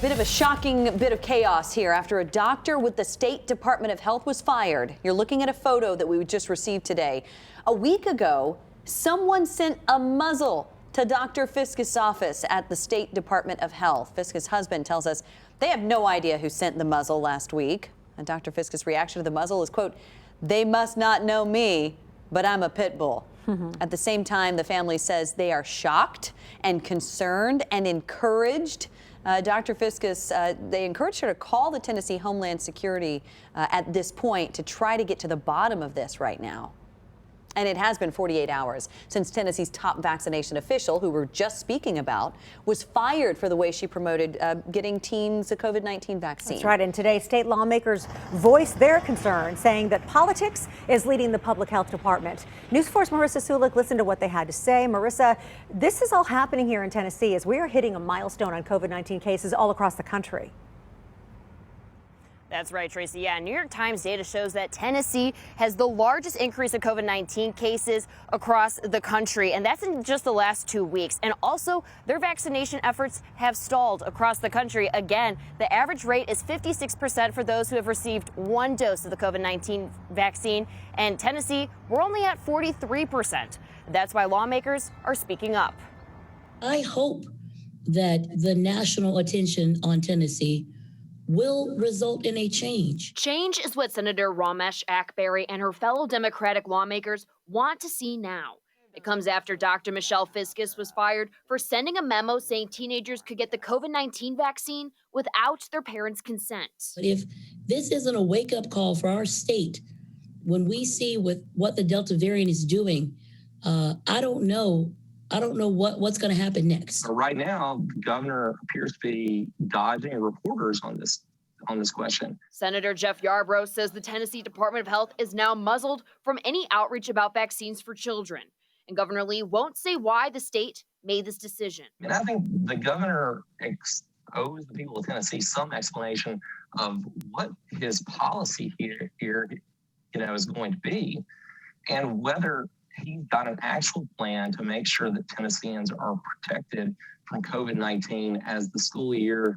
Bit of a shocking bit of chaos here after a doctor with the State Department of Health was fired. You're looking at a photo that we just received today. A week ago, someone sent a muzzle to Dr. Fiskus' office at the State Department of Health. Fiskus' husband tells us they have no idea who sent the muzzle last week. And Dr. Fiskus' reaction to the muzzle is, quote, "They must not know me, but I'm a pit bull." At the same time, the family says they are shocked and concerned and encouraged. Dr. Fiskus, they encouraged her to call the Tennessee Homeland Security at this point to try to get to the bottom of this right now. And it has been 48 hours since Tennessee's top vaccination official, who we're just speaking about, was fired for the way she promoted getting teens a COVID-19 vaccine. That's right. And today, state lawmakers voiced their concern, saying that politics is leading the public health department. News 4's Marissa Sulik listened to what they had to say. Marissa, this is all happening here in Tennessee as we are hitting a milestone on COVID-19 cases all across the country. That's right, Tracy. Yeah, New York Times data shows that Tennessee has the largest increase in COVID-19 cases across the country, and that's in just the last 2 weeks. And also, their vaccination efforts have stalled across the country. Again, the average rate is 56% for those who have received one dose of the COVID-19 vaccine. And Tennessee, we're only at 43%. That's why lawmakers are speaking up. I hope that the national attention on Tennessee will result in a change. Change is what Senator Ramesh Akberry and her fellow Democratic lawmakers want to see now. It comes after Dr. Michelle Fiskus was fired for sending a memo saying teenagers could get the COVID-19 vaccine without their parents' consent. But if this isn't a wake-up call for our state, when we see with what the Delta variant is doing, I don't know what's going to happen next. Right now, the governor appears to be dodging reporters on this question. Senator Jeff Yarbrough says the Tennessee Department of Health is now muzzled from any outreach about vaccines for children. And Governor Lee won't say why the state made this decision. And I think the governor owes the people of Tennessee some explanation of what his policy here is going to be, and whether he's got an actual plan to make sure that Tennesseans are protected from COVID-19 as the school year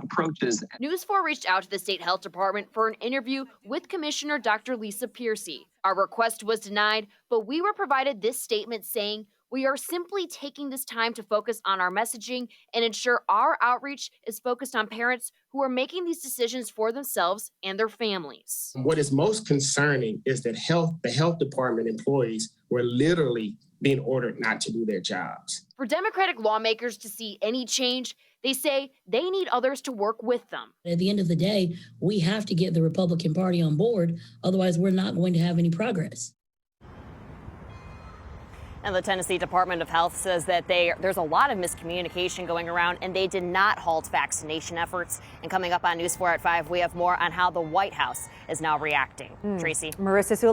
approaches. News 4 reached out to the state health department for an interview with Commissioner Dr. Lisa Piercy. Our request was denied, but we were provided this statement saying, "We are simply taking this time to focus on our messaging and ensure our outreach is focused on parents who are making these decisions for themselves and their families." What is most concerning is that the health department employees were literally being ordered not to do their jobs. For Democratic lawmakers to see any change, they say they need others to work with them. At the end of the day, we have to get the Republican Party on board. Otherwise, we're not going to have any progress. And the Tennessee Department of Health says that there's a lot of miscommunication going around, and they did not halt vaccination efforts. And coming up on News 4 at 5, we have more on how the White House is now reacting. Tracy. Marissa Sulik.